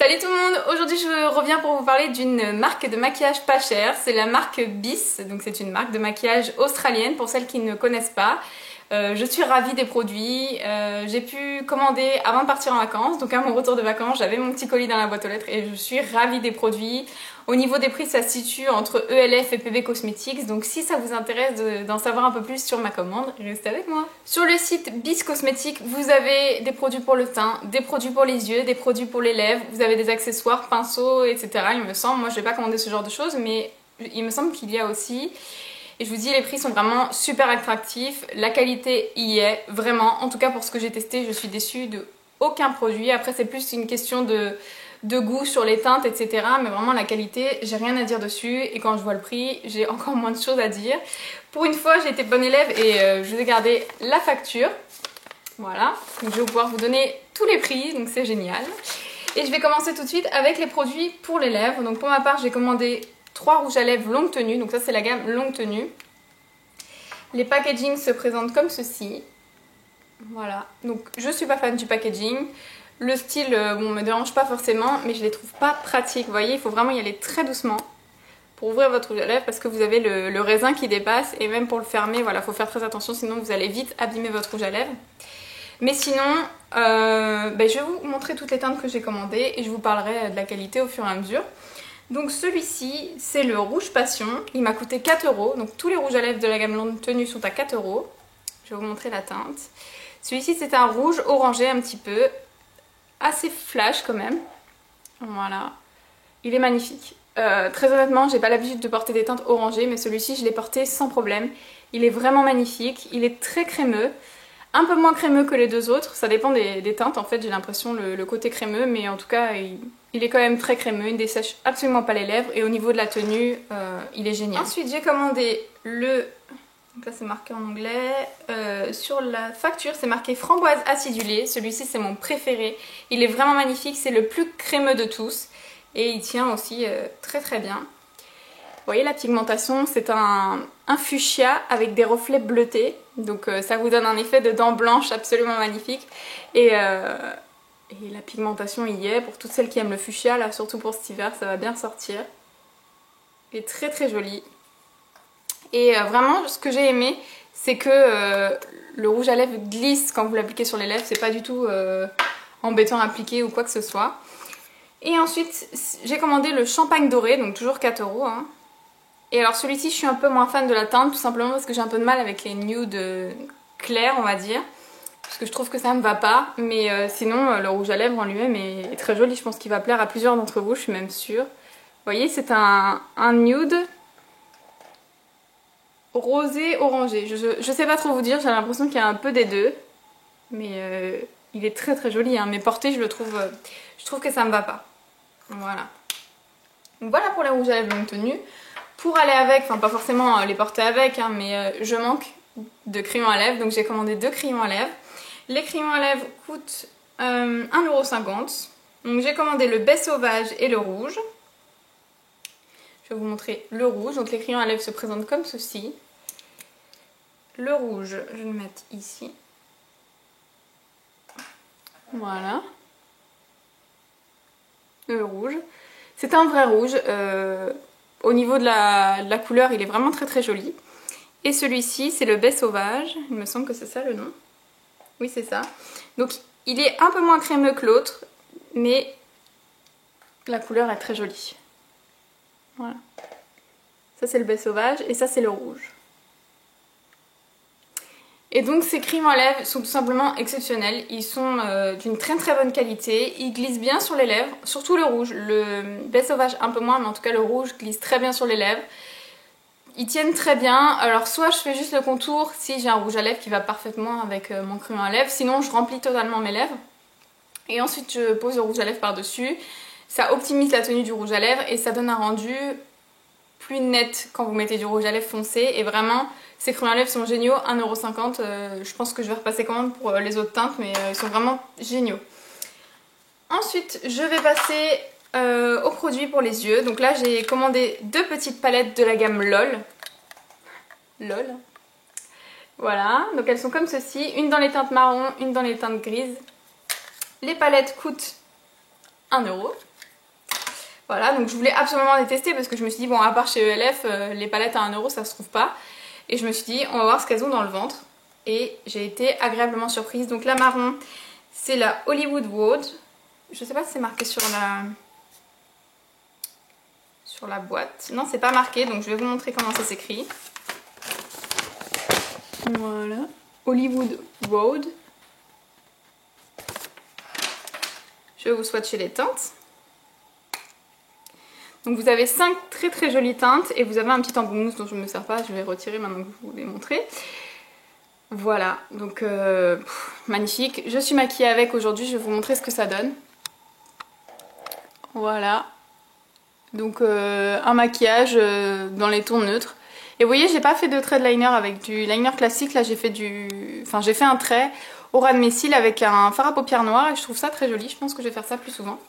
Salut tout le monde, aujourd'hui je reviens pour vous parler d'une marque de maquillage pas chère, c'est la marque Bis, donc c'est une marque de maquillage australienne pour celles qui ne connaissent pas. Je suis ravie des produits, j'ai pu commander avant de partir en vacances, donc à mon retour de vacances j'avais mon petit colis dans la boîte aux lettres et je suis ravie des produits. Au niveau des prix ça se situe entre ELF et PB Cosmetics, donc si ça vous intéresse d'en savoir un peu plus sur ma commande, restez avec moi. Sur le site Bis Cosmetics vous avez des produits pour le teint, des produits pour les yeux, des produits pour les lèvres, vous avez des accessoires, pinceaux, etc. Il me semble, moi je vais pas commander ce genre de choses mais il me semble qu'il y a aussi. Et je vous dis, les prix sont vraiment super attractifs, la qualité y est, vraiment. En tout cas pour ce que j'ai testé, je suis déçue de aucun produit. Après c'est plus une question de goût sur les teintes, etc. Mais vraiment la qualité, j'ai rien à dire dessus. Et quand je vois le prix, j'ai encore moins de choses à dire. Pour une fois, j'ai été bonne élève et je vais garder la facture. Voilà, donc je vais pouvoir vous donner tous les prix, donc c'est génial. Et je vais commencer tout de suite avec les produits pour les lèvres. Donc pour ma part, j'ai commandé 3 rouges à lèvres longue tenue, donc ça c'est la gamme longue tenue. Les packagings se présentent comme ceci. Voilà, donc je suis pas fan du packaging. Le style, bon, me dérange pas forcément, mais je les trouve pas pratiques. Vous voyez, il faut vraiment y aller très doucement pour ouvrir votre rouge à lèvres parce que vous avez le raisin qui dépasse et même pour le fermer, voilà, faut faire très attention, sinon vous allez vite abîmer votre rouge à lèvres. Mais sinon, je vais vous montrer toutes les teintes que j'ai commandées et je vous parlerai de la qualité au fur et à mesure. Donc celui-ci, c'est le rouge passion, il m'a coûté 4 €, donc tous les rouges à lèvres de la gamme longue tenue sont à 4 €. Je vais vous montrer la teinte. Celui-ci c'est un rouge orangé un petit peu, assez flash quand même. Voilà, il est magnifique. Très honnêtement, j'ai pas l'habitude de porter des teintes orangées, mais celui-ci je l'ai porté sans problème. Il est vraiment magnifique, il est très crémeux. Un peu moins crémeux que les deux autres, ça dépend des teintes en fait, j'ai l'impression le côté crémeux, mais en tout cas il est quand même très crémeux, il ne dessèche absolument pas les lèvres et au niveau de la tenue, il est génial. Ensuite j'ai commandé donc là c'est marqué en anglais, sur la facture c'est marqué framboise acidulée, celui-ci c'est mon préféré, il est vraiment magnifique, c'est le plus crémeux de tous et il tient aussi très très bien. Vous voyez la pigmentation, c'est un fuchsia avec des reflets bleutés, donc ça vous donne un effet de dents blanches absolument magnifique. Et la pigmentation y est, pour toutes celles qui aiment le fuchsia, là surtout pour cet hiver, ça va bien sortir. Il est très très joli. Et vraiment, ce que j'ai aimé, c'est que le rouge à lèvres glisse quand vous l'appliquez sur les lèvres, c'est pas du tout embêtant à appliquer ou quoi que ce soit. Et ensuite, j'ai commandé le champagne doré, donc toujours 4 €. Hein. Et alors celui-ci je suis un peu moins fan de la teinte tout simplement parce que j'ai un peu de mal avec les nudes clairs on va dire. Parce que je trouve que ça ne me va pas. Mais sinon le rouge à lèvres en lui-même est très joli. Je pense qu'il va plaire à plusieurs d'entre vous, je suis même sûre. Vous voyez c'est un nude rosé orangé. Je sais pas trop vous dire, j'ai l'impression qu'il y a un peu des deux. Mais il est très très joli. Hein. Mais porté je trouve que ça me va pas. Voilà. Donc voilà pour les rouges à lèvres longue tenue. Pour aller avec, enfin pas forcément les porter avec, hein, mais je manque de crayons à lèvres, donc j'ai commandé 2 crayons à lèvres. Les crayons à lèvres coûtent 1,50 €. Donc j'ai commandé le baie sauvage et le rouge. Je vais vous montrer le rouge. Donc les crayons à lèvres se présentent comme ceci. Le rouge, je vais le mettre ici. Voilà. Le rouge. C'est un vrai rouge. Au niveau de la couleur, il est vraiment très très joli. Et celui-ci, c'est le baie sauvage. Il me semble que c'est ça le nom. Oui, c'est ça. Donc, il est un peu moins crémeux que l'autre, mais la couleur est très jolie. Voilà. Ça, c'est le baie sauvage et ça, c'est le rouge. Et donc ces crayons à lèvres sont tout simplement exceptionnels, ils sont d'une très très bonne qualité, ils glissent bien sur les lèvres, surtout le rouge, le baie sauvage un peu moins mais en tout cas le rouge glisse très bien sur les lèvres. Ils tiennent très bien, alors soit je fais juste le contour si j'ai un rouge à lèvres qui va parfaitement avec mon crayon à lèvres, sinon je remplis totalement mes lèvres. Et ensuite je pose le rouge à lèvres par dessus, ça optimise la tenue du rouge à lèvres et ça donne un rendu plus net quand vous mettez du rouge à lèvres foncé et vraiment ces crayons à lèvres sont géniaux, 1,50 €, je pense que je vais repasser commande pour les autres teintes mais ils sont vraiment géniaux. Ensuite je vais passer aux produits pour les yeux, donc là j'ai commandé 2 petites palettes de la gamme LOL. Voilà, donc elles sont comme ceci, une dans les teintes marron, une dans les teintes grises. Les palettes coûtent 1 €. Voilà, donc je voulais absolument les tester parce que je me suis dit, bon, à part chez ELF, les palettes à 1 € ça se trouve pas. Et je me suis dit, on va voir ce qu'elles ont dans le ventre. Et j'ai été agréablement surprise. Donc la marron, c'est la Hollywood Wood. Je sais pas si c'est marqué sur la boîte. Non, c'est pas marqué, donc je vais vous montrer comment ça s'écrit. Voilà, Hollywood Wood. Je vais vous swatcher les teintes. Donc vous avez 5 très très jolies teintes et vous avez un petit embout mousse dont je ne me sers pas, je vais retirer maintenant que je vous l'ai montré. Voilà, donc magnifique. Je suis maquillée avec aujourd'hui, je vais vous montrer ce que ça donne. Voilà. Donc un maquillage dans les tons neutres. Et vous voyez, j'ai pas fait de trait de liner avec du liner classique, là j'ai fait j'ai fait un trait au ras de mes cils avec un fard à paupières noir et je trouve ça très joli, je pense que je vais faire ça plus souvent.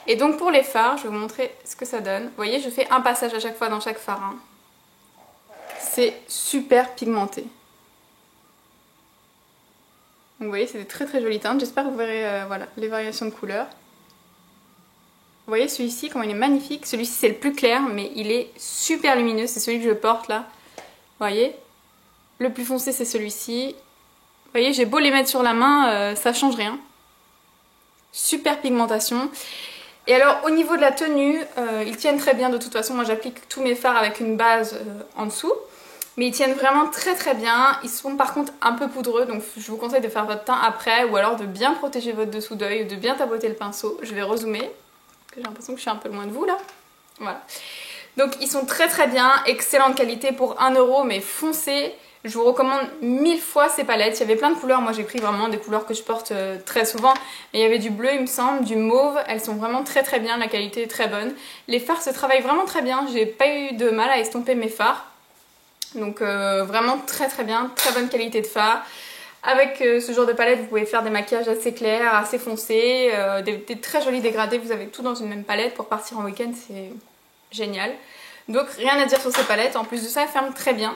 Et donc pour les fards, je vais vous montrer ce que ça donne. Vous voyez, je fais un passage à chaque fois dans chaque fard. Hein. C'est super pigmenté. Donc vous voyez, c'est des très très jolies teintes. J'espère que vous verrez voilà, les variations de couleurs. Vous voyez celui-ci, comment il est magnifique. Celui-ci c'est le plus clair, mais il est super lumineux. C'est celui que je porte là. Vous voyez. Le plus foncé c'est celui-ci. Vous voyez, j'ai beau les mettre sur la main, ça change rien. Super pigmentation. Et alors au niveau de la tenue, ils tiennent très bien de toute façon. Moi j'applique tous mes fards avec une base en dessous. Mais ils tiennent vraiment très très bien. Ils sont par contre un peu poudreux, donc je vous conseille de faire votre teint après. Ou alors de bien protéger votre dessous d'œil, de bien tapoter le pinceau. Je vais rezoomer. J'ai l'impression que je suis un peu loin de vous là. Voilà. Donc ils sont très très bien, excellente qualité pour 1 €, mais foncez. Je vous recommande 1000 fois ces palettes. Il y avait plein de couleurs, moi j'ai pris vraiment des couleurs que je porte très souvent. Et il y avait du bleu il me semble, du mauve, elles sont vraiment très très bien, la qualité est très bonne. Les fards se travaillent vraiment très bien, j'ai pas eu de mal à estomper mes fards. Donc vraiment très très bien, très bonne qualité de fard. Avec ce genre de palette, vous pouvez faire des maquillages assez clairs, assez foncés, des très jolis dégradés. Vous avez tout dans une même palette pour partir en week-end, c'est génial. Donc rien à dire sur ces palettes, en plus de ça, elles ferment très bien.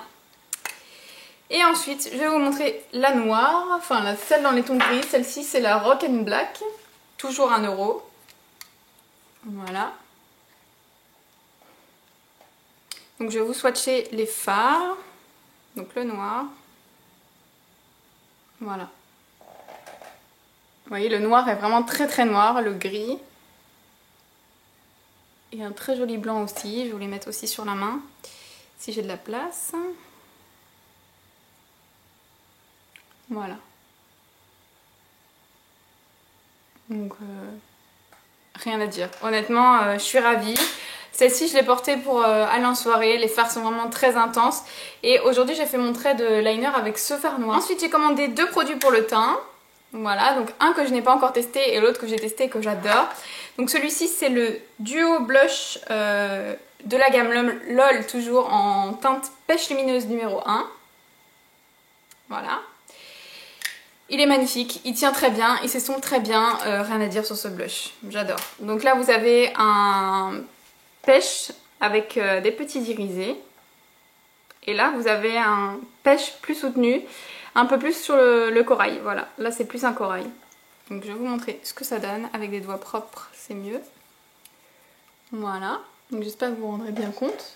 Et ensuite, je vais vous montrer la noire, enfin celle dans les tons gris. Celle-ci, c'est la Rock and Black, toujours 1 €. Voilà. Donc je vais vous swatcher les fards. Donc le noir. Voilà. Vous voyez, le noir est vraiment très très noir, le gris. Et un très joli blanc aussi. Je vais vous les mettre aussi sur la main, si j'ai de la place. Voilà. Donc, rien à dire. Honnêtement, je suis ravie. Celle-ci, je l'ai portée pour aller en soirée. Les fards sont vraiment très intenses. Et aujourd'hui, j'ai fait mon trait de liner avec ce fard noir. Ensuite, j'ai commandé 2 produits pour le teint. Voilà, donc un que je n'ai pas encore testé et l'autre que j'ai testé et que j'adore. Donc celui-ci, c'est le Duo Blush de la gamme LOL, toujours en teinte pêche lumineuse numéro 1. Voilà. Il est magnifique, il tient très bien, il s'estompe très bien, rien à dire sur ce blush, j'adore. Donc là vous avez un pêche avec des petits irisés. Et là vous avez un pêche plus soutenu, un peu plus sur le corail, voilà. Là c'est plus un corail. Donc je vais vous montrer ce que ça donne, avec des doigts propres c'est mieux. Voilà, donc j'espère que vous vous rendrez bien compte.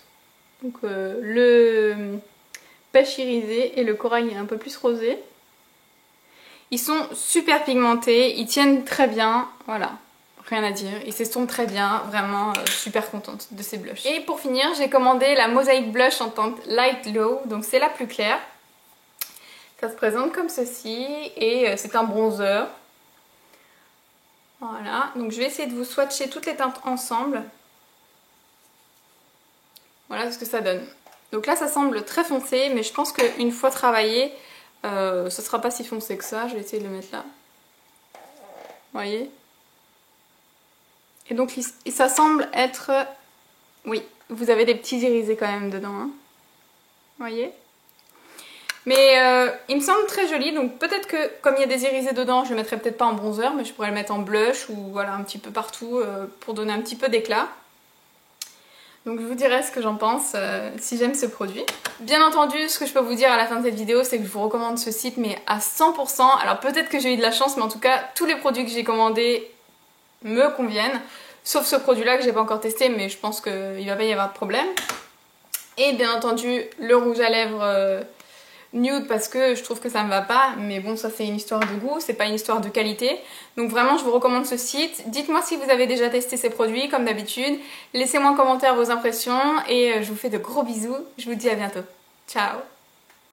Donc le pêche irisé et le corail est un peu plus rosé. Ils sont super pigmentés, ils tiennent très bien, voilà, rien à dire. Ils s'estompent très bien, vraiment super contente de ces blushs. Et pour finir, j'ai commandé la Mosaic Blush en teinte Light Glow, donc c'est la plus claire. Ça se présente comme ceci et c'est un bronzer. Voilà, donc je vais essayer de vous swatcher toutes les teintes ensemble. Voilà ce que ça donne. Donc là ça semble très foncé, mais je pense qu'une fois travaillé, ce sera pas si foncé que ça. Je vais essayer de le mettre là. Vous voyez? Et donc ça semble être... Oui, vous avez des petits irisés quand même dedans. Hein. Vous voyez? Mais il me semble très joli. Donc peut-être que comme il y a des irisés dedans, je le mettrai peut-être pas en bronzer, mais je pourrais le mettre en blush ou voilà un petit peu partout pour donner un petit peu d'éclat. Donc je vous dirai ce que j'en pense si j'aime ce produit. Bien entendu, ce que je peux vous dire à la fin de cette vidéo, c'est que je vous recommande ce site mais à 100%. Alors peut-être que j'ai eu de la chance, mais en tout cas, tous les produits que j'ai commandés me conviennent. sauf ce produit-là que j'ai pas encore testé, mais je pense qu'il va pas y avoir de problème. Et bien entendu, le rouge à lèvres nude parce que je trouve que ça me va pas, mais bon, ça c'est une histoire de goût, c'est pas une histoire de qualité. Donc vraiment, je vous recommande ce site. Dites-moi si vous avez déjà testé ces produits, comme d'habitude. Laissez-moi en commentaire vos impressions et je vous fais de gros bisous. Je vous dis à bientôt. Ciao!